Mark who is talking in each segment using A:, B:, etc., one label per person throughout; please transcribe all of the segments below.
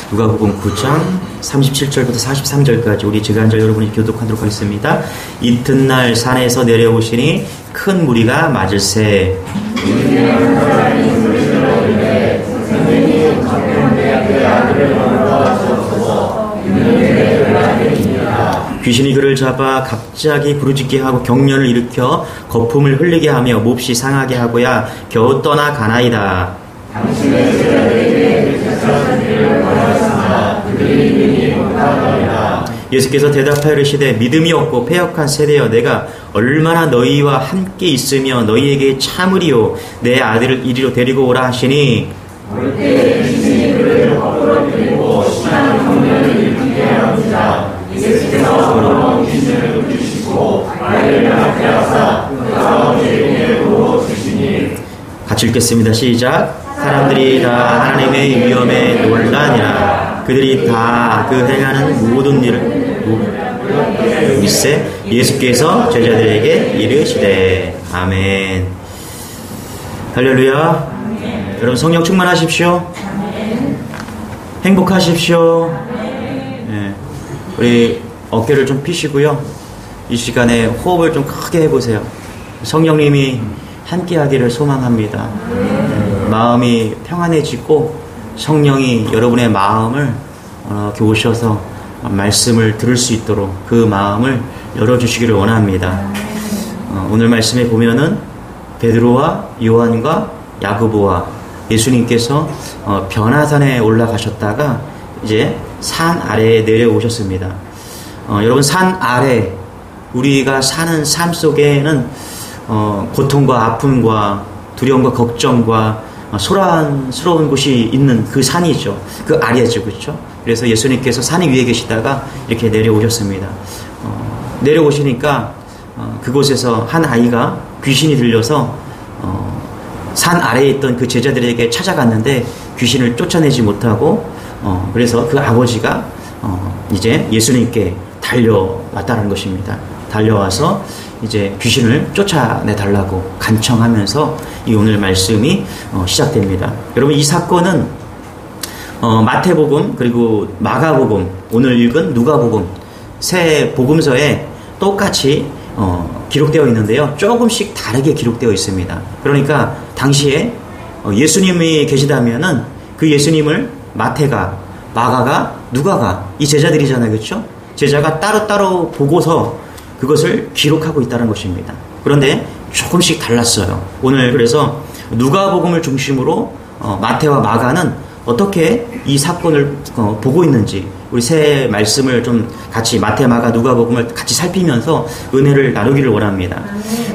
A: 누가복음 9장 37절부터 43절까지 우리 제가 한 절 여러분이 교독하도록 하겠습니다. 이튿날 산에서 내려오시니 큰 무리가 맞을세. 귀신이 그를 잡아 갑자기 부르짖게 하고 경련을 일으켜 거품을 흘리게 하며 몹시 상하게 하고야 겨우 떠나 가나이다. 당신의 제자들에게 그처럼 일을 벌였으나 그들이 믿지 못하더이다. 예수께서 대답하여 이르시되 믿음이 없고 패역한 세대여, 내가 얼마나 너희와 함께 있으며 너희에게 참으리요. 내 아들을 이리로 데리고 오라 하시니 올 때 귀신이 그를 거꾸로 들이고 심한 경련을 일으키게 하옵니다. 예수께서 그러므로 귀신을 쫓으시고 아이를 낳게 하사 그 아버지에게 부어주시니. 같이 읽겠습니다. 시작. 사람들이 다 하나님의 위엄에 놀라니라. 그들이 다 그 행하는 모든 일을 믿세 예수께서 제자들에게 이르시되. 아멘. 할렐루야. 아멘. 여러분 성령 충만하십시오. 아멘. 행복하십시오. 네. 우리 어깨를 좀 피시고요. 이 시간에 호흡을 좀 크게 해보세요. 성령님이 함께하기를 소망합니다. 마음이 평안해지고 성령이 여러분의 마음을 이렇게 오셔서 말씀을 들을 수 있도록 그 마음을 열어주시기를 원합니다. 오늘 말씀에 보면은 베드로와 요한과 야고보와 예수님께서 변화산에 올라가셨다가 이제 산 아래에 내려오셨습니다. 여러분, 산 아래, 우리가 사는 삶 속에는 고통과 아픔과 두려움과 걱정과 소란스러운 곳이 있는 그 산이죠. 그 아래죠. 그렇죠? 그래서 예수님께서 산 위에 계시다가 이렇게 내려오셨습니다. 내려오시니까 그곳에서 한 아이가 귀신이 들려서 산 아래에 있던 그 제자들에게 찾아갔는데 귀신을 쫓아내지 못하고 그래서 그 아버지가 이제 예수님께 달려왔다는 것입니다. 달려와서 이제 귀신을 쫓아내달라고 간청하면서 이 오늘 말씀이 시작됩니다. 여러분, 이 사건은 마태복음 그리고 마가복음, 오늘 읽은 누가복음 세 복음서에 똑같이 기록되어 있는데요. 조금씩 다르게 기록되어 있습니다. 그러니까 당시에 예수님이 계시다면은 그 예수님을 마태가, 마가가, 누가가 이 제자들이잖아요. 그렇죠? 제자가 따로따로 보고서 그것을 기록하고 있다는 것입니다. 그런데 조금씩 달랐어요. 오늘 그래서 누가복음을 중심으로 마태와 마가는 어떻게 이 사건을 보고 있는지 우리 새 말씀을 좀 같이 마태, 마가, 누가복음을 같이 살피면서 은혜를 나누기를 원합니다.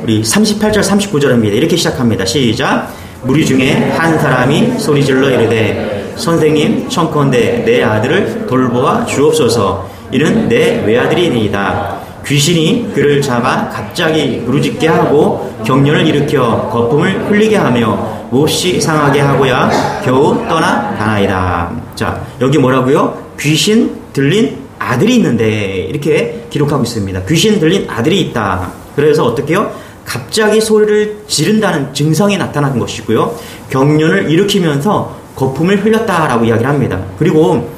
A: 우리 38절, 39절입니다. 이렇게 시작합니다. 시작. 무리 중에 한 사람이 소리질러 이르되 선생님, 청컨대 내 아들을 돌보아 주옵소서. 이는 내 외아들이니이다. 귀신이 그를 잡아 갑자기 부르짖게 하고 경련을 일으켜 거품을 흘리게 하며 몹시 상하게 하고야 겨우 떠나 가나이다. 자, 여기 뭐라고요? 귀신 들린 아들이 있는데 이렇게 기록하고 있습니다. 귀신 들린 아들이 있다. 그래서 어떻게 해요? 갑자기 소리를 지른다는 증상이 나타난 것이고요. 경련을 일으키면서 거품을 흘렸다라고 이야기를 합니다. 그리고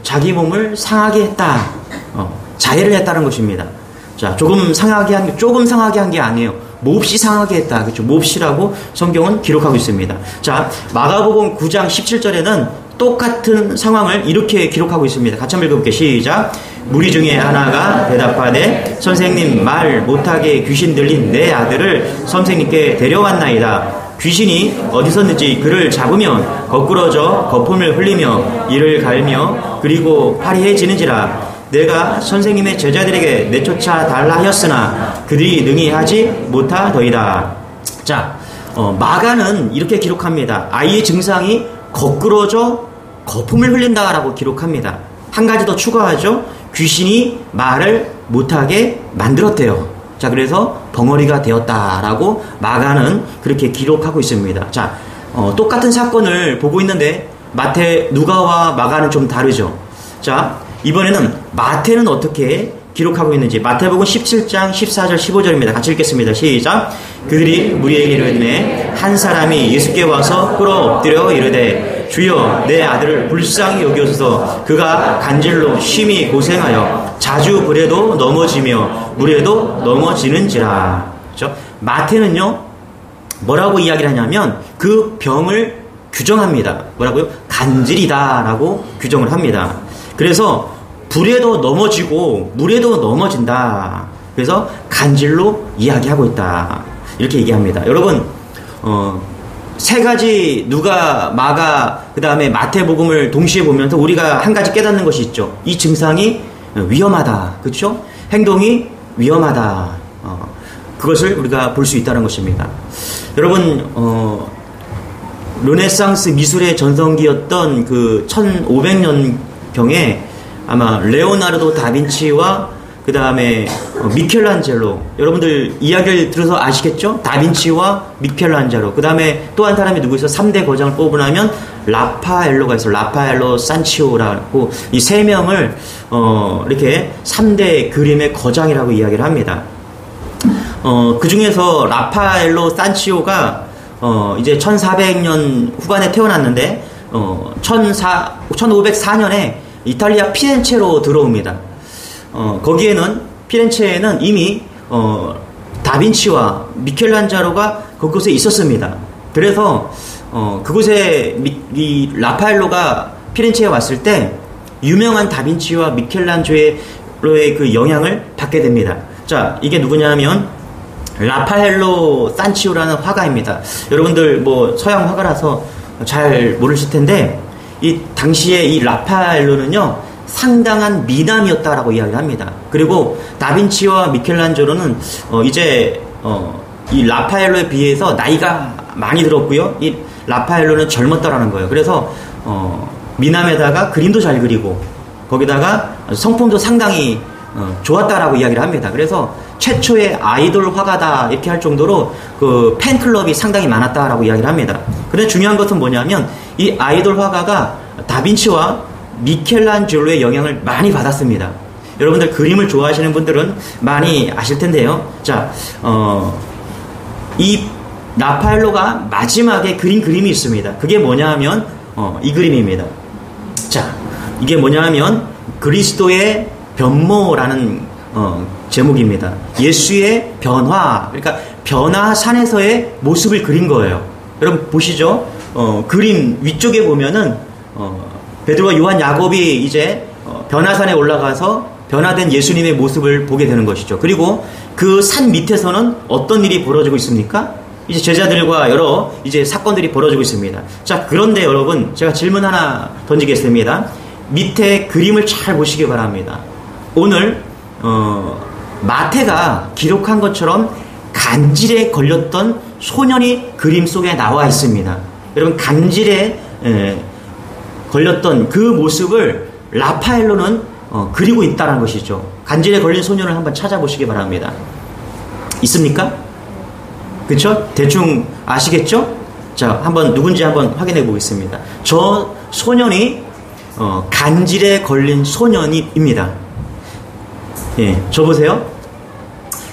A: 자기 몸을 상하게 했다. 자해를 했다는 것입니다. 자, 조금 상하게 한 게 아니에요. 몹시 상하게 했다. 그렇죠? 몹시라고 성경은 기록하고 있습니다. 자, 마가복음 9장 17절에는 똑같은 상황을 이렇게 기록하고 있습니다. 같이 한번 읽어볼게요. 시작. 무리 중에 하나가 대답하되 선생님, 말 못하게 귀신 들린 내 아들을 선생님께 데려왔나이다. 귀신이 어디서든지 그를 잡으면 거꾸러져 거품을 흘리며 이를 갈며 그리고 파리해지는지라. 내가 선생님의 제자들에게 내쫓아 달라 하였으나 그들이 능히 하지 못하더이다. 자, 마가는 이렇게 기록합니다. 아이의 증상이 거꾸러져 거품을 흘린다라고 기록합니다. 한 가지 더 추가하죠. 귀신이 말을 못하게 만들었대요. 자, 그래서 벙어리가 되었다라고 마가는 그렇게 기록하고 있습니다. 자, 똑같은 사건을 보고 있는데 마태, 누가와 마가는 좀 다르죠. 자, 이번에는 마태는 어떻게 기록하고 있는지 마태복음 17장 14절 15절입니다. 같이 읽겠습니다. 시작. 그들이 무리에게 이르되 한 사람이 예수께 와서 꿇어 엎드려 이르되 주여 내 아들을 불쌍히 여겨소서. 그가 간질로 심히 고생하여 자주 불에도 넘어지며 물에도 넘어지는지라. 그렇죠? 마태는요 뭐라고 이야기를 하냐면 그 병을 규정합니다. 뭐라고요? 간질이다라고 규정을 합니다. 그래서 불에도 넘어지고 물에도 넘어진다. 그래서 간질로 이야기하고 있다. 이렇게 얘기합니다. 여러분 세 가지 누가, 마가, 그 다음에 마태복음을 동시에 보면서 우리가 한 가지 깨닫는 것이 있죠. 이 증상이 위험하다. 그렇죠? 행동이 위험하다. 그것을 우리가 볼 수 있다는 것입니다. 여러분 르네상스 미술의 전성기였던 그 1500년경에 아마 레오나르도 다빈치와 그 다음에 미켈란젤로, 여러분들 이야기를 들어서 아시겠죠? 다빈치와 미켈란젤로, 그 다음에 또 한 사람이 누구 있어? 3대 거장을 뽑으라면 라파엘로가 있어. 라파엘로, 산치오라고 이 세 명을 이렇게 3대 그림의 거장이라고 이야기를 합니다. 그 중에서 라파엘로 산치오가 이제 1400년 후반에 태어났는데 1504년에 이탈리아 피렌체로 들어옵니다. 거기에는 피렌체에는 이미 다빈치와 미켈란젤로가 그곳에 있었습니다. 그래서 그곳에 이 라파엘로가 피렌체에 왔을 때 유명한 다빈치와 미켈란젤로의 그 영향을 받게 됩니다. 자, 이게 누구냐면 라파엘로 산치오라는 화가입니다. 여러분들 뭐 서양 화가라서 잘 모르실 텐데 이 당시에 이 라파엘로는요 상당한 미남이었다라고 이야기를 합니다. 그리고 다빈치와 미켈란젤로는 이제 이 라파엘로에 비해서 나이가 많이 들었고요. 이 라파엘로는 젊었다라는 거예요. 그래서 미남에다가 그림도 잘 그리고 거기다가 성품도 상당히 좋았다라고 이야기를 합니다. 그래서 최초의 아이돌 화가다 이렇게 할 정도로 그 팬클럽이 상당히 많았다라고 이야기를 합니다. 그런데 중요한 것은 뭐냐면 이 아이돌 화가가 다빈치와 미켈란젤로의 영향을 많이 받았습니다. 여러분들 그림을 좋아하시는 분들은 많이 아실 텐데요. 자, 이 라파엘로가 마지막에 그린 그림이 있습니다. 그게 뭐냐 하면 이 그림입니다. 자, 이게 뭐냐 하면 그리스도의 변모라는 제목입니다. 예수의 변화, 그러니까 변화산에서의 모습을 그린 거예요. 여러분 보시죠. 그림 위쪽에 보면은 베드로와 요한, 야곱이 이제 변화산에 올라가서 변화된 예수님의 모습을 보게 되는 것이죠. 그리고 그 산 밑에서는 어떤 일이 벌어지고 있습니까? 이제 제자들과 여러 이제 사건들이 벌어지고 있습니다. 자, 그런데 여러분 제가 질문 하나 던지겠습니다. 밑에 그림을 잘 보시기 바랍니다. 오늘 마태가 기록한 것처럼 간질에 걸렸던 소년이 그림 속에 나와 있습니다. 여러분 간질에 걸렸던 그 모습을 라파엘로는 그리고 있다는 것이죠. 간질에 걸린 소년을 한번 찾아보시기 바랍니다. 있습니까? 그쵸? 대충 아시겠죠? 자, 한번 누군지 한번 확인해 보겠습니다. 저 소년이 간질에 걸린 소년입니다. 예, 저 보세요.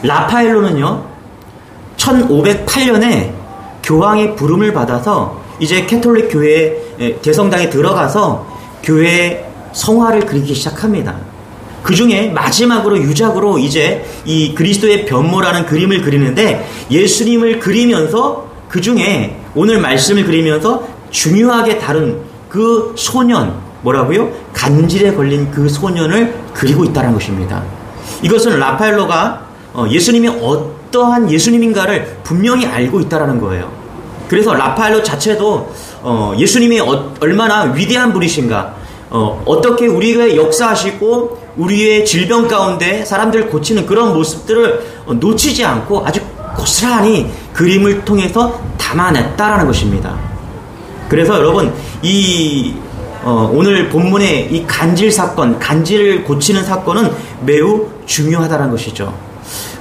A: 라파엘로는요 1508년에 교황의 부름을 받아서 이제 캐톨릭 교회 대성당에 들어가서 교회 성화를 그리기 시작합니다. 그 중에 마지막으로 유작으로 이제 이 그리스도의 변모라는 그림을 그리는데, 예수님을 그리면서 그 중에 오늘 말씀을 그리면서 중요하게 다룬 그 소년, 뭐라고요? 간질에 걸린 그 소년을 그리고 있다는 것입니다. 이것은 라파엘로가 예수님이 어떠한 예수님인가를 분명히 알고 있다는 거예요. 그래서 라파엘로 자체도 예수님이 얼마나 위대한 분이신가, 어떻게 우리가 역사하시고 우리의 질병 가운데 사람들을 고치는 그런 모습들을 놓치지 않고 아주 고스란히 그림을 통해서 담아냈다라는 것입니다. 그래서 여러분 오늘 본문의 이 간질 사건, 간질을 고치는 사건은 매우 중요하다는 것이죠.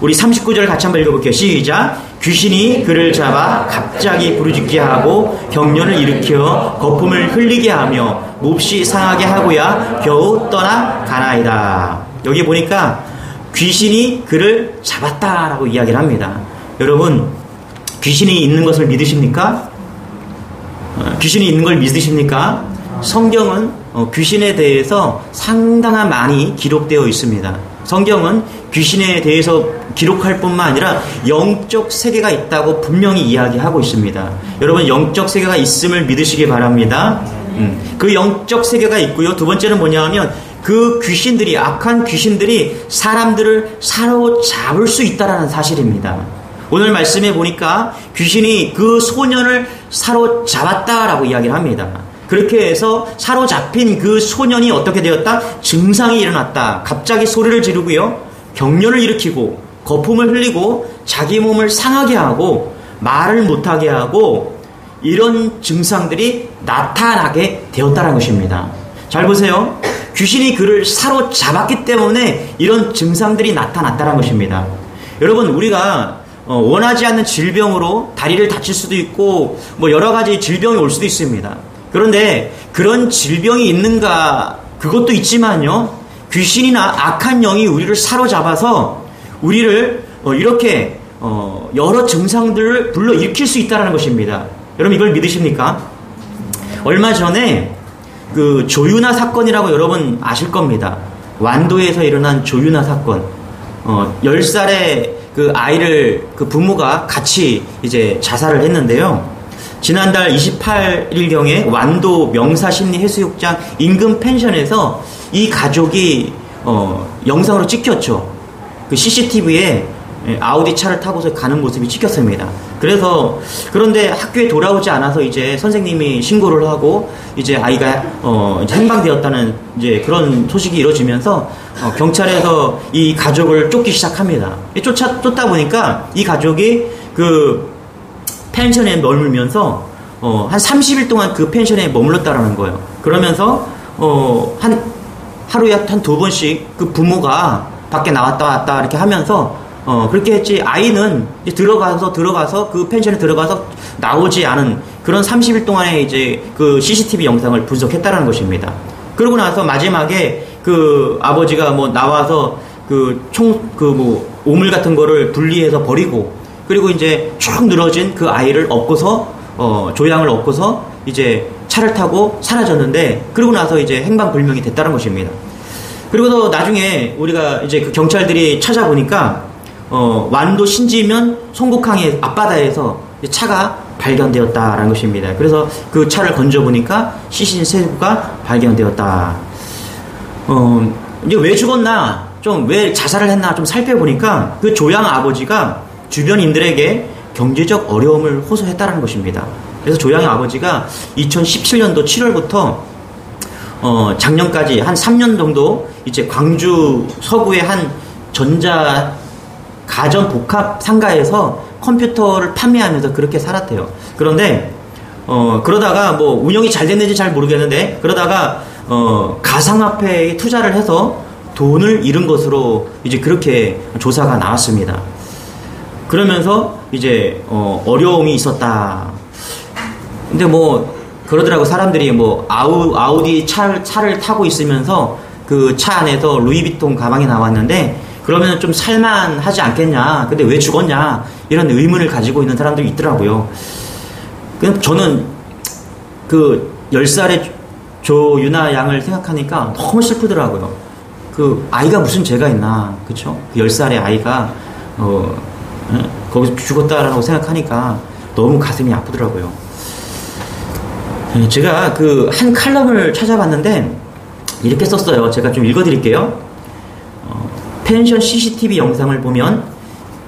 A: 우리 39절 같이 한번 읽어볼게요. 시작. 귀신이 그를 잡아 갑자기 부르짖게 하고 경련을 일으켜 거품을 흘리게 하며 몹시 상하게 하고야 겨우 떠나가나이다. 여기 보니까 귀신이 그를 잡았다라고 이야기를 합니다. 여러분, 귀신이 있는 것을 믿으십니까? 귀신이 있는 걸 믿으십니까? 성경은 귀신에 대해서 상당한 많이 기록되어 있습니다. 성경은 귀신에 대해서 기록할 뿐만 아니라 영적 세계가 있다고 분명히 이야기하고 있습니다. 여러분, 영적 세계가 있음을 믿으시기 바랍니다. 그 영적 세계가 있고요. 두 번째는 뭐냐 하면 그 귀신들이, 악한 귀신들이 사람들을 사로잡을 수 있다는 사실입니다. 오늘 말씀에 보니까 귀신이 그 소년을 사로잡았다라고 이야기를 합니다. 그렇게 해서 사로잡힌 그 소년이 어떻게 되었다? 증상이 일어났다. 갑자기 소리를 지르고요. 경련을 일으키고 거품을 흘리고 자기 몸을 상하게 하고 말을 못하게 하고 이런 증상들이 나타나게 되었다는 것입니다. 잘 보세요. 귀신이 그를 사로잡았기 때문에 이런 증상들이 나타났다는 것입니다. 여러분, 우리가 원하지 않는 질병으로 다리를 다칠 수도 있고 뭐 여러 가지 질병이 올 수도 있습니다. 그런데 그런 질병이 있는가, 그것도 있지만요, 귀신이나 악한 영이 우리를 사로잡아서 우리를 이렇게 여러 증상들을 불러일으킬 수 있다는 것입니다. 여러분, 이걸 믿으십니까? 얼마 전에 그 조유나 사건이라고 여러분 아실 겁니다. 완도에서 일어난 조유나 사건. 10살의 그 아이를 그 부모가 같이 이제 자살을 했는데요. 지난달 28일경에 완도 명사심리해수욕장 인근 펜션에서 이 가족이 영상으로 찍혔죠. 그 CCTV에 아우디 차를 타고서 가는 모습이 찍혔습니다. 그런데 학교에 돌아오지 않아서 이제 선생님이 신고를 하고 이제 아이가 이제 해방되었다는 이제 그런 소식이 이루어지면서 경찰에서 이 가족을 쫓기 시작합니다. 쫓다 보니까 이 가족이 그 펜션에 머물면서 한 30일 동안 그 펜션에 머물렀다라는 거예요. 그러면서 하루에 한 2번씩 그 부모가 밖에 나왔다 왔다 이렇게 하면서 그렇게 했지, 아이는 이제 들어가서 그 펜션에 들어가서 나오지 않은 그런 30일 동안의 이제 그 CCTV 영상을 분석했다라는 것입니다. 그러고 나서 마지막에 그 아버지가 뭐 나와서 오물 같은 거를 분리해서 버리고, 그리고 이제 쭉 늘어진 그 아이를 업고서 조양을 업고서 이제 차를 타고 사라졌는데, 그러고 나서 이제 행방불명이 됐다는 것입니다. 그리고 나중에 우리가 이제 그 경찰들이 찾아보니까 완도 신지면 송곡항의 앞바다에서 차가 발견되었다라는 것입니다. 그래서 그 차를 건져보니까 시신 세 구가 발견되었다. 이제 왜 죽었나, 좀 왜 자살을 했나 좀 살펴보니까 그 조양 아버지가 주변인들에게 경제적 어려움을 호소했다는 것입니다. 그래서 조양의 아버지가 2017년도 7월부터 작년까지 한 3년 정도 이제 광주 서구의 한 전자 가전 복합 상가에서 컴퓨터를 판매하면서 그렇게 살았대요. 그런데 그러다가 뭐 운영이 잘 됐는지 잘 모르겠는데, 그러다가 가상화폐에 투자를 해서 돈을 잃은 것으로 이제 그렇게 조사가 나왔습니다. 그러면서 이제 어려움이 있었다. 근데 뭐 그러더라고. 사람들이 뭐 아우디 차를 타고 있으면서 그 차 안에서 루이비통 가방이 나왔는데, 그러면 좀 살만하지 않겠냐, 근데 왜 죽었냐, 이런 의문을 가지고 있는 사람들이 있더라고요. 저는 그 10살의 조유나 양을 생각하니까 너무 슬프더라고요. 그 아이가 무슨 죄가 있나, 그쵸? 그 10살의 아이가 거기서 죽었다라고 생각하니까 너무 가슴이 아프더라고요. 제가 그 한 칼럼을 찾아봤는데 이렇게 썼어요. 제가 좀 읽어드릴게요. 펜션 CCTV 영상을 보면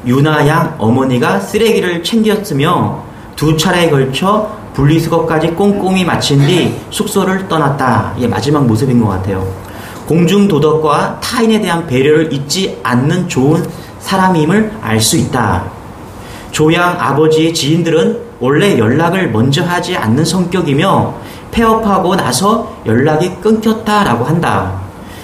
A: 유나 양 어머니가 쓰레기를 챙겼으며 2차례에 걸쳐 분리수거까지 꼼꼼히 마친 뒤 숙소를 떠났다. 이게 마지막 모습인 것 같아요. 공중도덕과 타인에 대한 배려를 잊지 않는 좋은 사람임을 알 수 있다. 조양 아버지의 지인들은 원래 연락을 먼저 하지 않는 성격이며 폐업하고 나서 연락이 끊겼다라고 한다.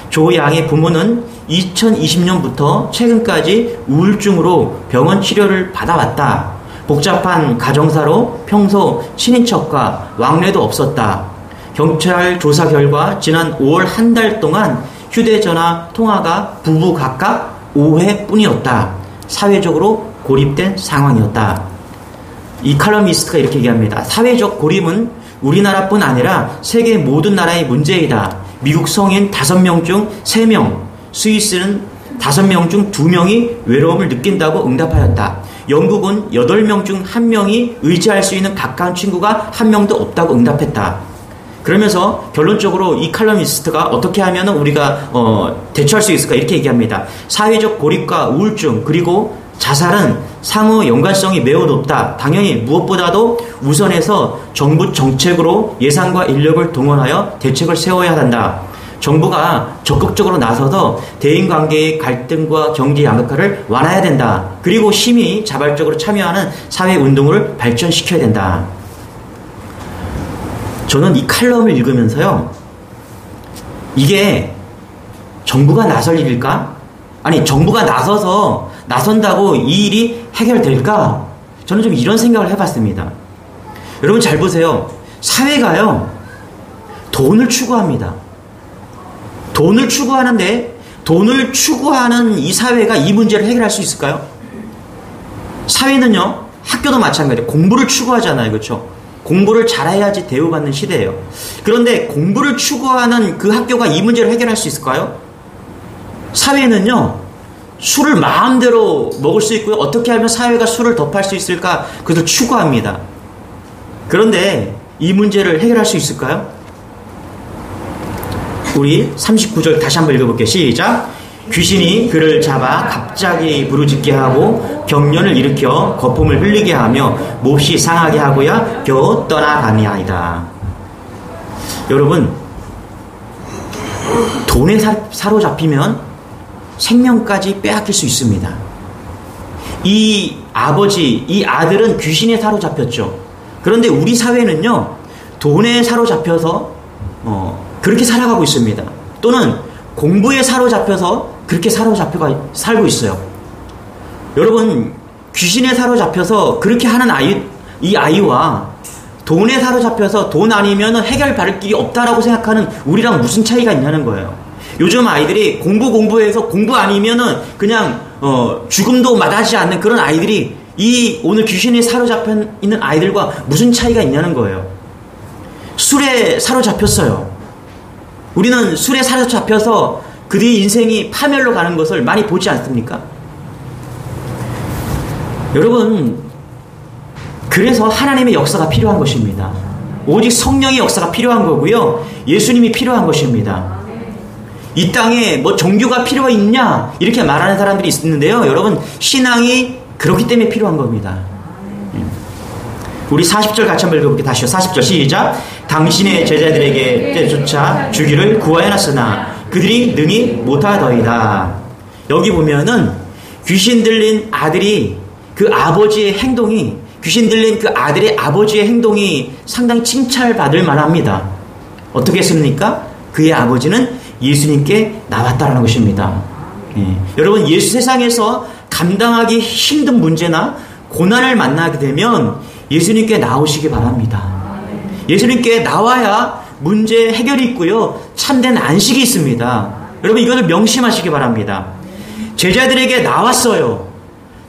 A: 조양의 부모는 2020년부터 최근까지 우울증으로 병원 치료를 받아왔다. 복잡한 가정사로 평소 친인척과 왕래도 없었다. 경찰 조사 결과 지난 5월 한 달 동안 휴대전화 통화가 부부 각각 5회뿐이었다. 사회적으로 고립된 상황이었다. 이 칼럼니스트가 이렇게 얘기합니다. 사회적 고립은 우리나라뿐 아니라 세계 모든 나라의 문제이다. 미국 성인 5명 중 3명, 스위스는 5명 중 2명이 외로움을 느낀다고 응답하였다. 영국은 8명 중 1명이 의지할 수 있는 가까운 친구가 1명도 없다고 응답했다. 그러면서 결론적으로 이 칼럼니스트가 어떻게 하면 우리가 대처할 수 있을까 이렇게 얘기합니다. 사회적 고립과 우울증 그리고 자살은 상호 연관성이 매우 높다. 당연히 무엇보다도 우선해서 정부 정책으로 예산과 인력을 동원하여 대책을 세워야 한다. 정부가 적극적으로 나서서 대인관계의 갈등과 경제 양극화를 완화해야 된다. 그리고 시민이 자발적으로 참여하는 사회운동을 발전시켜야 된다. 저는 이 칼럼을 읽으면서요, 이게 정부가 나설 일일까? 아니, 정부가 나선다고 이 일이 해결될까? 저는 좀 이런 생각을 해봤습니다. 여러분 잘 보세요. 사회가요, 돈을 추구합니다. 돈을 추구하는데 돈을 추구하는 이 사회가 이 문제를 해결할 수 있을까요? 사회는요, 학교도 마찬가지예요. 공부를 추구하잖아요. 그렇죠? 공부를 잘해야지 대우받는 시대예요. 그런데 공부를 추구하는 그 학교가 이 문제를 해결할 수 있을까요? 사회는요, 술을 마음대로 먹을 수 있고요. 어떻게 하면 사회가 술을 더 팔 수 있을까? 그것을 추구합니다. 그런데 이 문제를 해결할 수 있을까요? 우리 39절 다시 한번 읽어볼게요. 시작. 귀신이 그를 잡아 갑자기 부르짖게 하고 경련을 일으켜 거품을 흘리게 하며 몹시 상하게 하고야 겨우 떠나가니이다. 여러분, 돈에 사로잡히면 생명까지 빼앗길 수 있습니다. 이 아들은 귀신에 사로잡혔죠. 그런데 우리 사회는요, 돈에 사로잡혀서 그렇게 살아가고 있습니다. 또는 공부에 사로잡혀서 그렇게 살고 있어요. 여러분, 귀신에 사로잡혀서 그렇게 하는 이 아이와 돈에 사로잡혀서 돈 아니면 해결받을 길이 없다라고 생각하는 우리랑 무슨 차이가 있냐는 거예요. 요즘 아이들이 공부해서 공부 아니면은 그냥 죽음도 마다하지 않는 그런 아이들이 이 오늘 귀신에 사로잡혀 있는 아이들과 무슨 차이가 있냐는 거예요. 술에 사로잡혔어요. 우리는 술에 사로잡혀서 그들의 인생이 파멸로 가는 것을 많이 보지 않습니까? 여러분, 그래서 하나님의 역사가 필요한 것입니다. 오직 성령의 역사가 필요한 거고요. 예수님이 필요한 것입니다. 이 땅에 뭐 종교가 필요가 있냐 이렇게 말하는 사람들이 있는데요. 여러분, 신앙이 그렇기 때문에 필요한 겁니다. 우리 40절 같이 한번 읽어볼게요. 다시요. 40절 시작. 당신의 제자들에게 때조차 주기를 구하여놨으나 그들이 능히 못하더이다. 여기 보면은 귀신 들린 아들이 귀신 들린 그 아들의 아버지의 행동이 상당히 칭찬받을 만합니다. 어떻게 했습니까? 그의 아버지는 예수님께 나왔다라는 것입니다. 여러분, 세상에서 감당하기 힘든 문제나 고난을 만나게 되면 예수님께 나오시기 바랍니다. 예수님께 나와야 문제 해결이 있고요, 참된 안식이 있습니다. 여러분, 이것을 명심하시기 바랍니다. 제자들에게 나왔어요.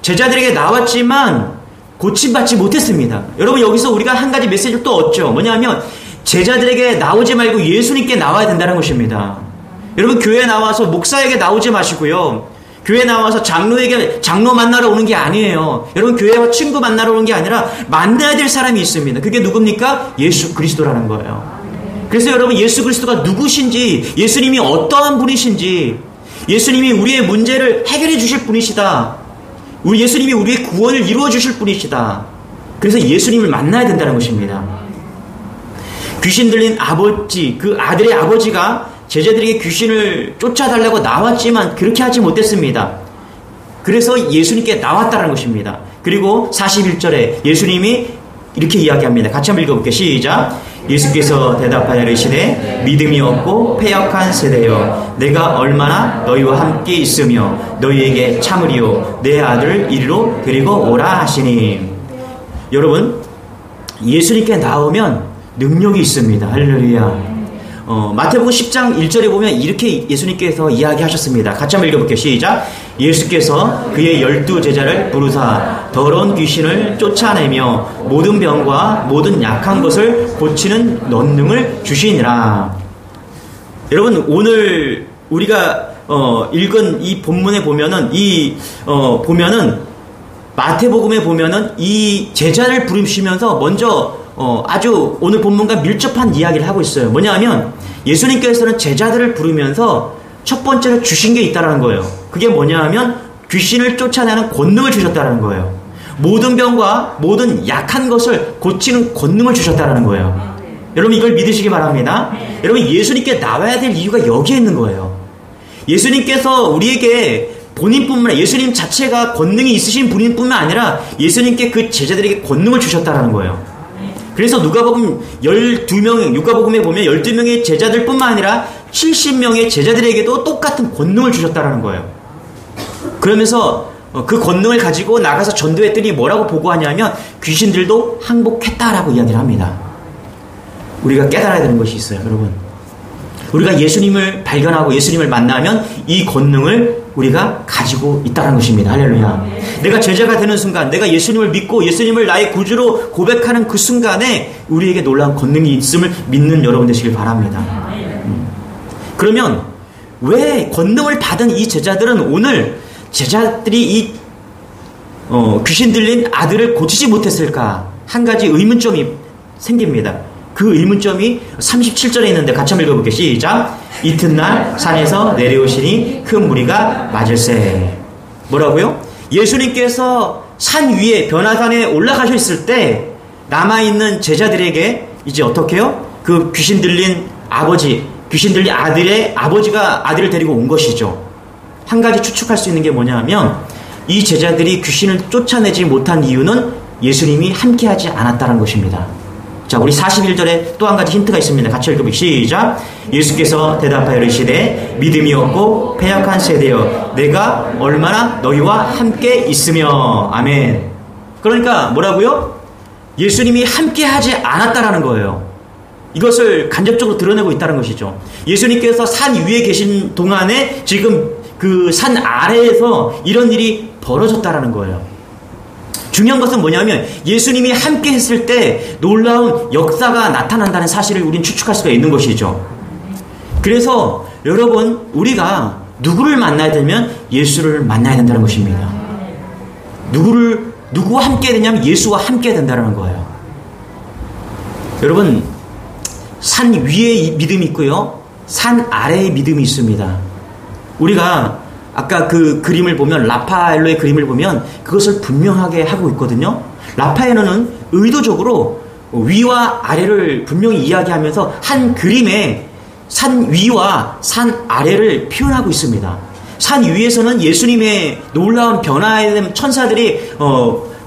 A: 제자들에게 나왔지만 고침받지 못했습니다. 여러분, 여기서 우리가 한 가지 메시지를 또 얻죠. 뭐냐면 제자들에게 나오지 말고 예수님께 나와야 된다는 것입니다. 여러분, 교회에 나와서 목사에게 나오지 마시고요, 교회 나와서 장로 만나러 오는 게 아니에요. 여러분, 교회와 친구 만나러 오는 게 아니라 만나야 될 사람이 있습니다. 그게 누굽니까? 예수 그리스도라는 거예요. 그래서 여러분, 예수 그리스도가 누구신지, 예수님이 어떠한 분이신지, 예수님이 우리의 문제를 해결해 주실 분이시다, 예수님이 우리의 구원을 이루어 주실 분이시다. 그래서 예수님을 만나야 된다는 것입니다. 귀신 들린 아버지, 그 아들의 아버지가 제자들에게 귀신을 쫓아달라고 나왔지만 그렇게 하지 못했습니다. 그래서 예수님께 나왔다는 것입니다. 그리고 41절에 예수님이 이렇게 이야기합니다. 같이 한번 읽어볼게요. 시작. 예수께서 대답하여 이르시되 믿음이 없고 패역한 세대여, 내가 얼마나 너희와 함께 있으며 너희에게 참으리요, 내 아들을 이리로 데리고 오라 하시니. 여러분, 예수님께 나오면 능력이 있습니다. 할렐루야. 마태복음 10장 1절에 보면 이렇게 예수님께서 이야기하셨습니다. 같이 한번 읽어볼게요. 시작. 예수께서 그의 12제자를 부르사 더러운 귀신을 쫓아내며 모든 병과 모든 약한 것을 고치는 권능을 주시니라. 여러분, 오늘 우리가 읽은 이 본문에 보면은 보면은 마태복음에 보면은 이 제자를 부르시면서 먼저 아주 오늘 본문과 밀접한 이야기를 하고 있어요. 뭐냐 하면 예수님께서는 제자들을 부르면서 첫 번째로 주신 게 있다는 거예요. 그게 뭐냐 하면 귀신을 쫓아내는 권능을 주셨다는 거예요. 모든 병과 모든 약한 것을 고치는 권능을 주셨다는 거예요. 여러분, 이걸 믿으시기 바랍니다. 여러분, 예수님께 나와야 될 이유가 여기에 있는 거예요. 예수님께서 우리에게 본인뿐만 아니라 예수님 자체가 권능이 있으신 분인뿐만 아니라 예수님께 그 제자들에게 권능을 주셨다는 거예요. 그래서 누가복음에 보면 12명의 제자들뿐만 아니라 70명의 제자들에게도 똑같은 권능을 주셨다는 거예요. 그러면서 그 권능을 가지고 나가서 전도했더니 뭐라고 보고하냐면 귀신들도 항복했다라고 이야기를 합니다. 우리가 깨달아야 되는 것이 있어요, 여러분. 우리가 예수님을 발견하고 예수님을 만나면 이 권능을 우리가 가지고 있다는 것입니다. 할렐루야. 내가 제자가 되는 순간, 내가 예수님을 믿고 예수님을 나의 구주로 고백하는 그 순간에 우리에게 놀라운 권능이 있음을 믿는 여러분 되시길 바랍니다. 그러면 왜 권능을 받은 이 제자들은 오늘 제자들이 이 귀신 들린 아들을 고치지 못했을까? 한 가지 의문점이 생깁니다. 그 의문점이 37절에 있는데 같이 한번 읽어볼게요. 시작. 이튿날 산에서 내려오시니 큰 무리가 맞을세. 뭐라고요? 예수님께서 산 위에 변화산에 올라가셨을 때 남아있는 제자들에게 이제 어떻게 해요? 그 귀신 들린 아들의 아버지가 아들을 데리고 온 것이죠. 한 가지 추측할 수 있는 게 뭐냐면 이 제자들이 귀신을 쫓아내지 못한 이유는 예수님이 함께하지 않았다는 것입니다. 자, 우리 41절에 또 한 가지 힌트가 있습니다. 같이 읽어보기 시작. 예수께서 대답하여 이르시되 믿음이 없고 패역한 세대여 내가 얼마나 너희와 함께 있으며. 아멘. 그러니까 뭐라고요? 예수님이 함께하지 않았다라는 거예요. 이것을 간접적으로 드러내고 있다는 것이죠. 예수님께서 산 위에 계신 동안에 지금 그 산 아래에서 이런 일이 벌어졌다라는 거예요. 중요한 것은 뭐냐면 예수님이 함께 했을 때 놀라운 역사가 나타난다는 사실을 우리는 추측할 수가 있는 것이죠. 그래서 여러분, 우리가 누구를 만나야 되면 예수를 만나야 된다는 것입니다. 누구와 함께 되냐면 예수와 함께 된다는 거예요. 여러분, 산 위에 믿음이 있고요, 산 아래에 믿음이 있습니다. 우리가 아까 그 그림을 보면, 라파엘로의 그림을 보면 그것을 분명하게 하고 있거든요. 라파엘로는 의도적으로 위와 아래를 분명히 이야기하면서 한 그림에 산 위와 산 아래를 표현하고 있습니다. 산 위에서는 예수님의 놀라운 변화에 대한 천사들이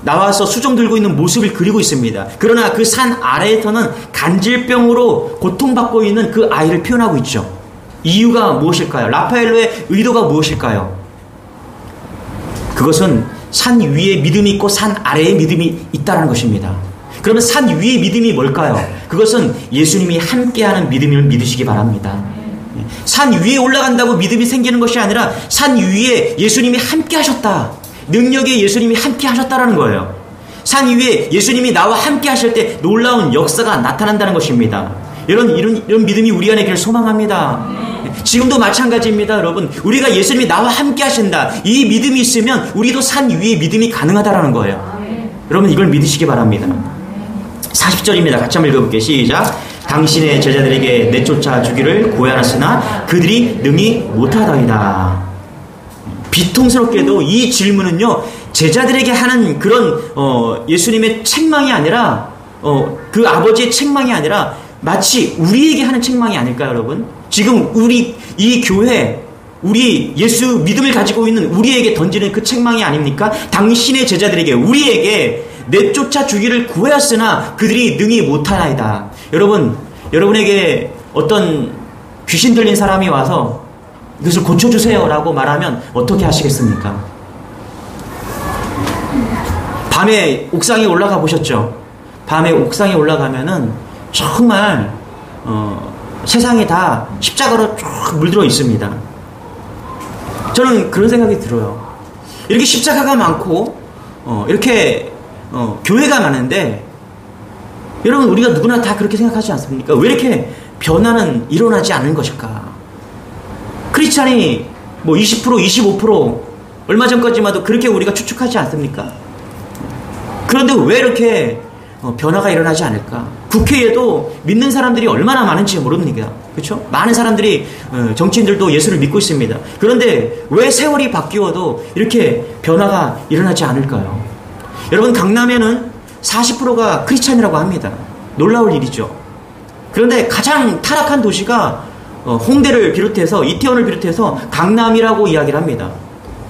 A: 나와서 수정 들고 있는 모습을 그리고 있습니다. 그러나 그 산 아래에서는 간질병으로 고통받고 있는 그 아이를 표현하고 있죠. 이유가 무엇일까요? 라파엘로의 의도가 무엇일까요? 그것은 산 위에 믿음이 있고 산 아래에 믿음이 있다는 것입니다. 그러면 산 위의 믿음이 뭘까요? 그것은 예수님이 함께하는 믿음을 믿으시기 바랍니다. 산 위에 올라간다고 믿음이 생기는 것이 아니라 산 위에 예수님이 함께 하셨다. 능력에 예수님이 함께 하셨다라는 거예요. 산 위에 예수님이 나와 함께 하실 때 놀라운 역사가 나타난다는 것입니다. 이런 믿음이 우리 안에 있기를 소망합니다. 지금도 마찬가지입니다, 여러분. 우리가 예수님이 나와 함께 하신다. 이 믿음이 있으면 우리도 산 위에 믿음이 가능하다라는 거예요. 여러분, 이걸 믿으시기 바랍니다. 40절입니다. 같이 한번 읽어볼게요. 시작. 당신의 제자들에게 내쫓아 주기를 구하였으나 그들이 능히 못하더이다. 비통스럽게도 이 질문은요, 제자들에게 하는 그런 예수님의 책망이 아니라 그 아버지의 책망이 아니라 마치 우리에게 하는 책망이 아닐까요, 여러분? 지금 우리 이 교회, 우리 예수 믿음을 가지고 있는 우리에게 던지는 그 책망이 아닙니까? 당신의 제자들에게, 우리에게 내쫓아 주기를 구하였으나 그들이 능히 못하나이다. 여러분에게 어떤 귀신 들린 사람이 와서 이것을 고쳐주세요 라고 말하면 어떻게 하시겠습니까? 밤에 옥상에 올라가 보셨죠? 밤에 옥상에 올라가면은 정말 세상이 다 십자가로 쫙 물들어 있습니다. 저는 그런 생각이 들어요. 이렇게 십자가가 많고 이렇게 교회가 많은데 여러분 우리가 누구나 다 그렇게 생각하지 않습니까? 왜 이렇게 변화는 일어나지 않는 것일까? 크리스찬이 뭐 20%, 25% 얼마 전까지만 해도 그렇게 우리가 추측하지 않습니까? 그런데 왜 이렇게 변화가 일어나지 않을까? 국회에도 믿는 사람들이 얼마나 많은지 모릅니다. 그렇죠? 많은 사람들이 정치인들도 예수를 믿고 있습니다. 그런데 왜 세월이 바뀌어도 이렇게 변화가 일어나지 않을까요? 여러분 강남에는 40%가 크리스찬이라고 합니다. 놀라울 일이죠. 그런데 가장 타락한 도시가 홍대를 비롯해서 이태원을 비롯해서 강남이라고 이야기를 합니다.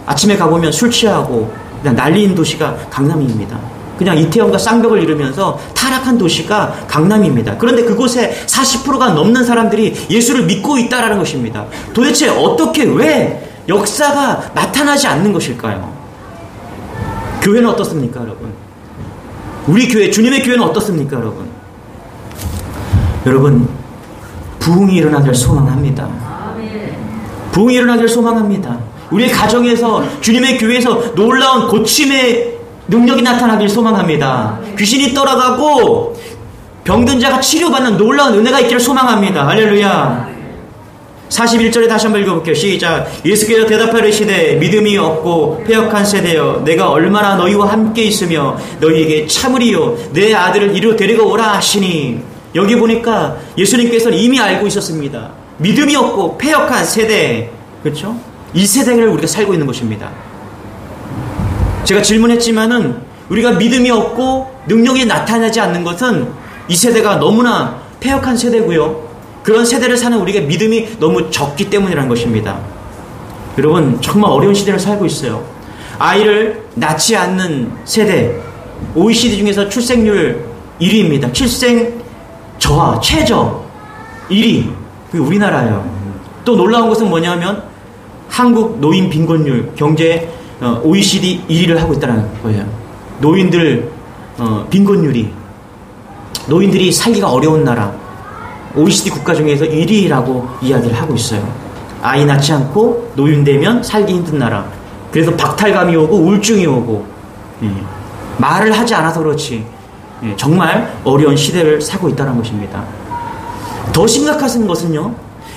A: 아침에 가보면 술 취하고 그냥 난리인 도시가 강남입니다. 그냥 이태원과 쌍벽을 이루면서 타락한 도시가 강남입니다. 그런데 그곳에 40%가 넘는 사람들이 예수를 믿고 있다는 것입니다. 도대체 어떻게 왜 역사가 나타나지 않는 것일까요? 교회는 어떻습니까, 여러분? 우리 교회, 주님의 교회는 어떻습니까, 여러분? 여러분, 부흥이 일어나길 소망합니다. 부흥이 일어나길 소망합니다. 우리의 가정에서, 주님의 교회에서 놀라운 고침의 능력이 나타나길 소망합니다. 귀신이 떠나가고 병든 자가 치료받는 놀라운 은혜가 있기를 소망합니다. 할렐루야. 41절에 다시 한번 읽어볼게요. 시작. 예수께서 대답하시되 믿음이 없고 패역한 세대여 내가 얼마나 너희와 함께 있으며 너희에게 참으리요 내 아들을 이리로 데리고 오라 하시니. 여기 보니까 예수님께서는 이미 알고 있었습니다. 믿음이 없고 패역한 세대, 그렇죠? 이 세대를 우리가 살고 있는 것입니다. 제가 질문했지만은 우리가 믿음이 없고 능력이 나타나지 않는 것은 이 세대가 너무나 패역한 세대고요. 그런 세대를 사는 우리가 믿음이 너무 적기 때문이라는 것입니다. 여러분 정말 어려운 시대를 살고 있어요. 아이를 낳지 않는 세대, OECD 중에서 출생률 1위입니다. 출생 저하, 최저 1위. 그게 우리나라예요. 또 놀라운 것은 뭐냐면 한국 노인 빈곤율 경제 OECD 1위를 하고 있다는 거예요. 노인들 빈곤율이, 노인들이 살기가 어려운 나라 OECD 국가 중에서 1위라고 이야기를 하고 있어요. 아이 낳지 않고 노인되면 살기 힘든 나라. 그래서 박탈감이 오고 우울증이 오고 말을 하지 않아서 그렇지 정말 어려운 시대를 살고 있다는 것입니다. 더 심각한 것은요,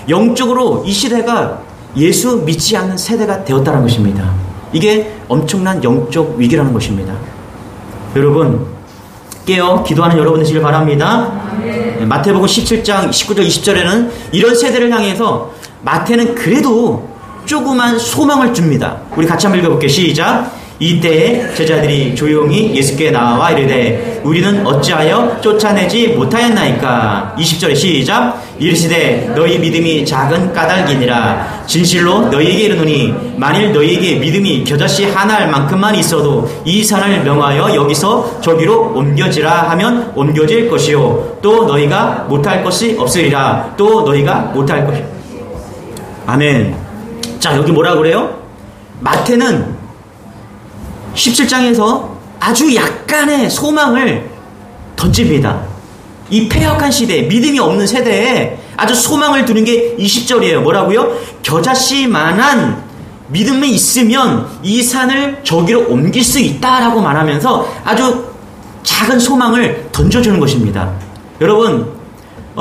A: 영적으로 이 시대가 예수 믿지 않는 세대가 되었다는 것입니다. 이게 엄청난 영적 위기라는 것입니다. 여러분 깨어 기도하는 여러분 되시길 바랍니다. 마태복음 17장 19절 20절에는 이런 세대를 향해서 마태는 그래도 조그만 소망을 줍니다. 우리 같이 한번 읽어볼게요. 시작. 이때에 제자들이 조용히 예수께 나와 이르되 우리는 어찌하여 쫓아내지 못하였나이까. 20절에 시작. 이르시되 너희 믿음이 작은 까닭이니라. 진실로 너희에게 이르노니 만일 너희에게 믿음이 겨자씨 한 알만큼만 있어도 이 산을 명하여 여기서 저기로 옮겨지라 하면 옮겨질 것이요 또 너희가 못할 것이 없으리라. 또 너희가 못할 것이. 아멘. 자, 여기 뭐라 그래요? 마태는 17장에서 아주 약간의 소망을 던집니다. 이 패역한 시대, 믿음이 없는 세대에 아주 소망을 두는 게 20절이에요. 뭐라고요? 겨자씨만한 믿음이 있으면 이 산을 저기로 옮길 수 있다라고 말하면서 아주 작은 소망을 던져주는 것입니다. 여러분,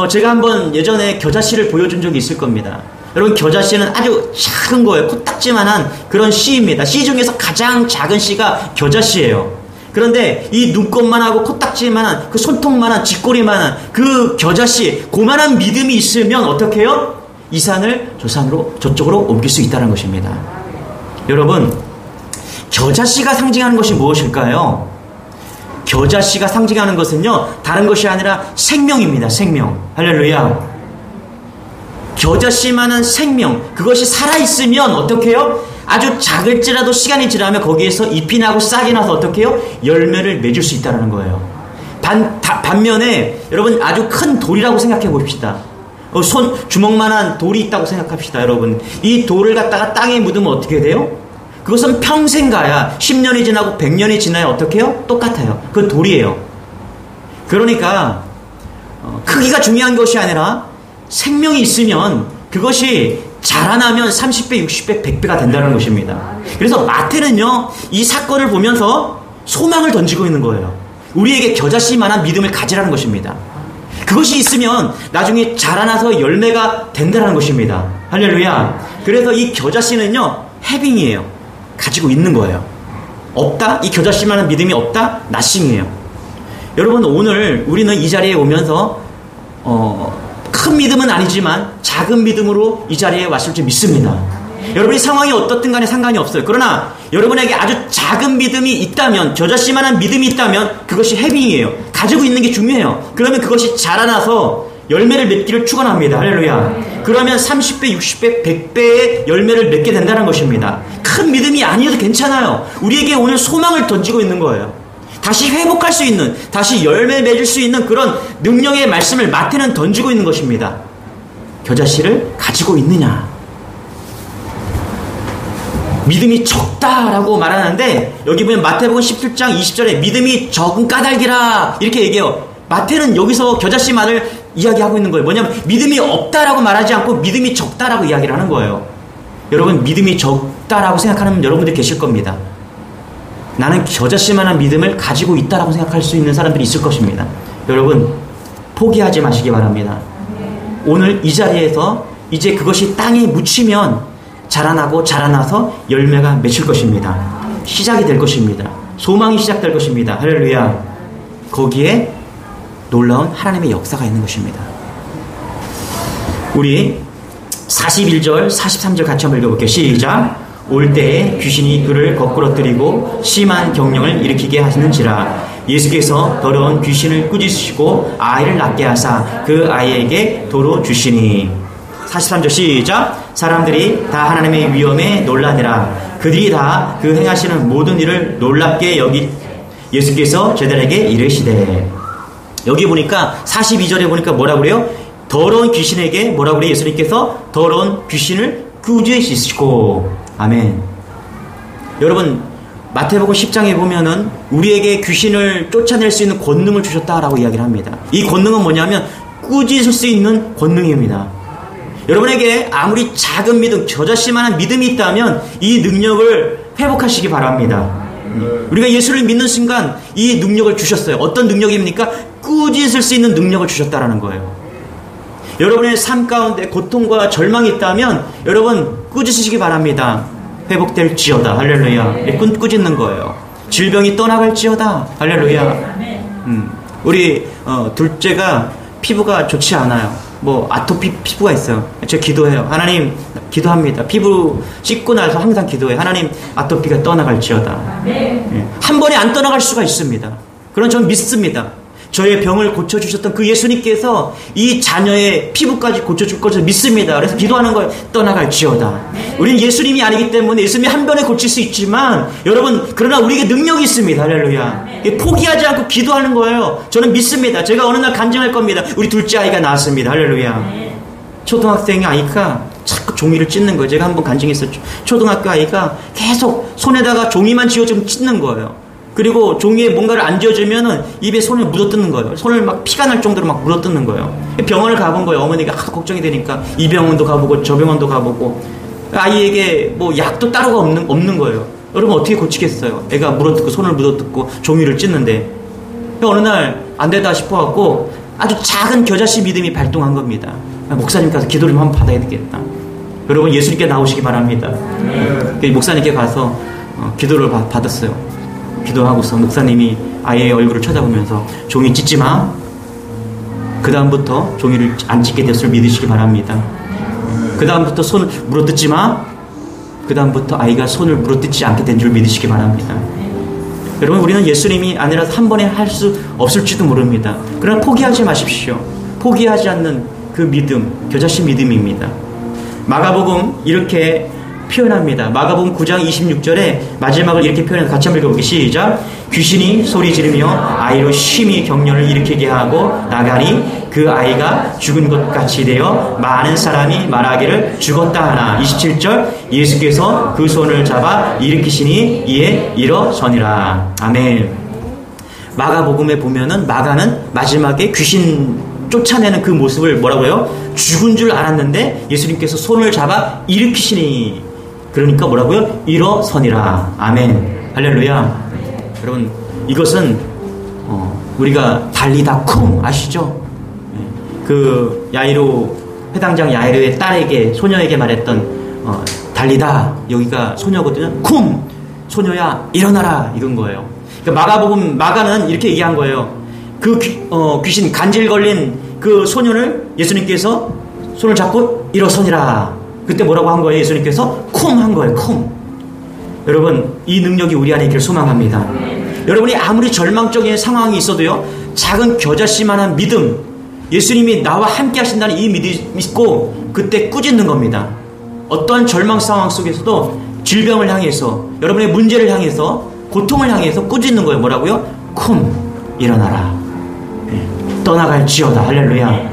A: 제가 한번 예전에 겨자씨를 보여준 적이 있을 겁니다. 여러분, 겨자씨는 아주 작은 거예요. 코딱지만한 그런 씨입니다. 씨 중에서 가장 작은 씨가 겨자씨예요. 그런데 이 눈곱만하고 코딱지만한 그 손톱만한 쥐꼬리만한 그 겨자씨, 그만한 믿음이 있으면 어떻게 해요? 이 산을 저 산으로 저쪽으로 옮길 수 있다는 것입니다. 여러분, 겨자씨가 상징하는 것이 무엇일까요? 겨자씨가 상징하는 것은요, 다른 것이 아니라 생명입니다. 생명. 할렐루야. 겨자씨만한 생명, 그것이 살아있으면 어떻게 해요? 아주 작을지라도 시간이 지나면 거기에서 잎이 나고 싹이 나서 어떻게 해요? 열매를 맺을 수 있다는 거예요. 반면에 여러분 아주 큰 돌이라고 생각해 봅시다. 주먹만한 돌이 있다고 생각합시다. 여러분, 이 돌을 갖다가 땅에 묻으면 어떻게 돼요? 그것은 평생 가야 10년이 지나고 100년이 지나야 어떻게 해요? 똑같아요. 그건 돌이에요. 그러니까 크기가 중요한 것이 아니라 생명이 있으면 그것이 자라나면 30배, 60배, 100배가 된다는 것입니다. 그래서 마태는요, 이 사건을 보면서 소망을 던지고 있는 거예요. 우리에게 겨자씨만한 믿음을 가지라는 것입니다. 그것이 있으면 나중에 자라나서 열매가 된다는 것입니다. 할렐루야. 그래서 이 겨자씨는요, 해빙이에요. 가지고 있는 거예요. 없다? 이 겨자씨만한 믿음이 없다? 나싱이에요. 여러분, 오늘 우리는 이 자리에 오면서 큰 믿음은 아니지만 작은 믿음으로 이 자리에 왔을 줄 믿습니다. 여러분이 상황이 어떻든 간에 상관이 없어요. 그러나 여러분에게 아주 작은 믿음이 있다면, 겨자씨만한 믿음이 있다면 그것이 해빙이에요. 가지고 있는 게 중요해요. 그러면 그것이 자라나서 열매를 맺기를 축원합니다. 할렐루야. 그러면 30배, 60배, 100배의 열매를 맺게 된다는 것입니다. 큰 믿음이 아니어도 괜찮아요. 우리에게 오늘 소망을 던지고 있는 거예요. 다시 회복할 수 있는, 다시 열매 맺을 수 있는 그런 능력의 말씀을 마태는 던지고 있는 것입니다. 겨자씨를 가지고 있느냐? 믿음이 적다라고 말하는데, 여기 보면 마태복음 17장 20절에 믿음이 적은 까닭이라 이렇게 얘기해요. 마태는 여기서 겨자씨만을 이야기하고 있는 거예요. 뭐냐면 믿음이 없다라고 말하지 않고 믿음이 적다라고 이야기를 하는 거예요. 여러분, 믿음이 적다라고 생각하는 여러분들 계실 겁니다. 나는 겨자씨만한 믿음을 가지고 있다라고 생각할 수 있는 사람들이 있을 것입니다. 여러분, 포기하지 마시기 바랍니다. 오늘 이 자리에서 이제 그것이 땅에 묻히면 자라나고 자라나서 열매가 맺힐 것입니다. 시작이 될 것입니다. 소망이 시작될 것입니다. 할렐루야. 거기에 놀라운 하나님의 역사가 있는 것입니다. 우리 41절, 43절 같이 한번 읽어볼게요. 시작. 올 때에 귀신이 그를 거꾸러뜨리고 심한 경령을 일으키게 하시는지라. 예수께서 더러운 귀신을 꾸짖으시고 아이를 낫게 하사 그 아이에게 도로 주시니. 43절 시작. 사람들이 다 하나님의 위엄에 놀라니라. 그들이 다 그 행하시는 모든 일을 놀랍게 여기 예수께서 저들에게 이르시되. 여기 보니까 42절에 보니까 뭐라 그래요? 더러운 귀신에게 뭐라 그래요? 예수님께서 더러운 귀신을 꾸짖으시고. 아멘. 여러분, 마태복음 10장에 보면은 우리에게 귀신을 쫓아낼 수 있는 권능을 주셨다라고 이야기를 합니다. 이 권능은 뭐냐면 꾸짖을 수 있는 권능입니다. 여러분에게 아무리 작은 믿음, 겨자씨만한 믿음이 있다면 이 능력을 회복하시기 바랍니다. 우리가 예수를 믿는 순간 이 능력을 주셨어요. 어떤 능력입니까? 꾸짖을 수 있는 능력을 주셨다라는 거예요. 여러분의 삶 가운데 고통과 절망이 있다면 여러분 꾸짖으시기 바랍니다. 회복될지어다. 할렐루야. 꾸짖는 거예요. 질병이 떠나갈지어다. 할렐루야. 우리 둘째가 피부가 좋지 않아요. 뭐 아토피 피부가 있어요. 제가 기도해요. 하나님, 기도합니다. 피부 씻고 나서 항상 기도해요. 하나님, 아토피가 떠나갈지어다. 예. 한 번에 안 떠나갈 수가 있습니다. 그런 저는 믿습니다. 저의 병을 고쳐주셨던 그 예수님께서 이 자녀의 피부까지 고쳐줄 것을 믿습니다. 그래서 기도하는 거예요. 떠나갈지어다. 우리는 예수님이 아니기 때문에 예수님이 한 번에 고칠 수 있지만 여러분, 그러나 우리에게 능력이 있습니다. 할렐루야. 포기하지 않고 기도하는 거예요. 저는 믿습니다. 제가 어느 날 간증할 겁니다. 우리 둘째 아이가 나왔습니다. 할렐루야. 초등학생 아이가 자꾸 종이를 찢는 거예요. 제가 한번 간증했었죠. 초등학교 아이가 계속 손에다가 종이만 쥐어주면 찢는 거예요. 그리고 종이에 뭔가를 안 쥐어주면은 입에 손을 묻어뜯는 거예요. 손을 막 피가 날 정도로 막 물어뜯는 거예요. 병원을 가본 거예요. 어머니가 하도 걱정이 되니까 이 병원도 가보고 저 병원도 가보고 아이에게 뭐 약도 따로가 없는 거예요. 여러분 어떻게 고치겠어요? 애가 물어뜯고 손을 묻어뜯고 종이를 찢는데 어느 날 안 되다 싶어갖고 아주 작은 겨자씨 믿음이 발동한 겁니다. 목사님 가서 기도를 한번 받아야 되겠다. 여러분 예수님께 나오시기 바랍니다. 목사님께 가서 기도를 받았어요. 기도하고서 목사님이 아이의 얼굴을 쳐다보면서 종이 찢지 마. 그 다음부터 종이를 안 찢게 됐을 믿으시기 바랍니다. 그 다음부터 손을 물어뜯지 마. 그 다음부터 아이가 손을 물어뜯지 않게 된 줄 믿으시기 바랍니다. 여러분 우리는 예수님이 아니라서 한 번에 할 수 없을지도 모릅니다. 그러나 포기하지 마십시오. 포기하지 않는 그 믿음, 겨자씨 믿음입니다. 마가복음 이렇게 표현합니다. 마가복음 9장 26절에 마지막을 이렇게 표현해서 같이 한번 읽어보기 시작. 귀신이 소리 지르며 아이로 심히 경련을 일으키게 하고 나가니 그 아이가 죽은 것 같이 되어 많은 사람이 말하기를 죽었다 하나. 27절 예수께서 그 손을 잡아 일으키시니 이에 일어서니라. 아멘. 마가복음에 보면은 마가는 마지막에 귀신 쫓아내는 그 모습을 뭐라고요? 죽은 줄 알았는데 예수님께서 손을 잡아 일으키시니, 그러니까 뭐라고요? 일어서니라. 아멘. 할렐루야. 여러분, 이것은 우리가 달리다 쿵 아시죠? 그 야이로, 회당장 야이로의 딸에게, 소녀에게 말했던 달리다, 여기가 소녀거든요. 쿵, 소녀야 일어나라, 이건 거예요. 그러니까 마가복음, 마가는 이렇게 얘기한 거예요. 그 귀신 간질 걸린 그 소년을 예수님께서 손을 잡고 일어서니라. 그때 뭐라고 한 거예요? 예수님께서 쿵 한 거예요. 쿵. 여러분, 이 능력이 우리 안에 있기를 소망합니다. 여러분이 아무리 절망적인 상황이 있어도요, 작은 겨자씨만한 믿음, 예수님이 나와 함께 하신다는 이 믿음 믿고 그때 꾸짖는 겁니다. 어떠한 절망 상황 속에서도 질병을 향해서, 여러분의 문제를 향해서, 고통을 향해서 꾸짖는 거예요. 뭐라고요? 쿵, 일어나라. 떠나갈지어다. 할렐루야.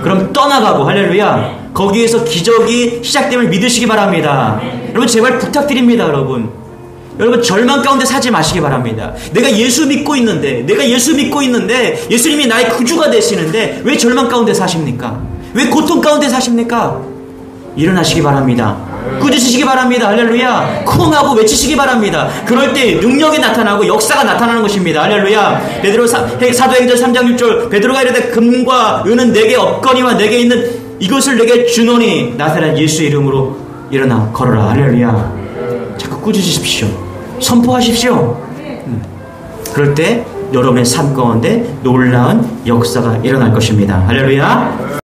A: 그럼 떠나가고, 할렐루야, 거기에서 기적이 시작됨을 믿으시기 바랍니다. 여러분, 제발 부탁드립니다. 여러분 절망 가운데 사지 마시기 바랍니다. 내가 예수 믿고 있는데, 예수님이 나의 구주가 되시는데 왜 절망 가운데 사십니까? 왜 고통 가운데 사십니까? 일어나시기 바랍니다. 꾸짖으시기 바랍니다. 할렐루야. 쿵 하고 외치시기 바랍니다. 그럴 때 능력이 나타나고 역사가 나타나는 것입니다. 할렐루야. 베드로 사도행전 3장 6절, 베드로가 이르되 금과 은은 내게 없거니와 내게 있는 이것을 내게 주노니 나사렛 예수 이름으로 일어나 걸어라. 할렐루야. 자꾸 꾸짖으십시오. 선포하십시오. 그럴 때 여러분의 삶 가운데 놀라운 역사가 일어날 것입니다. 할렐루야.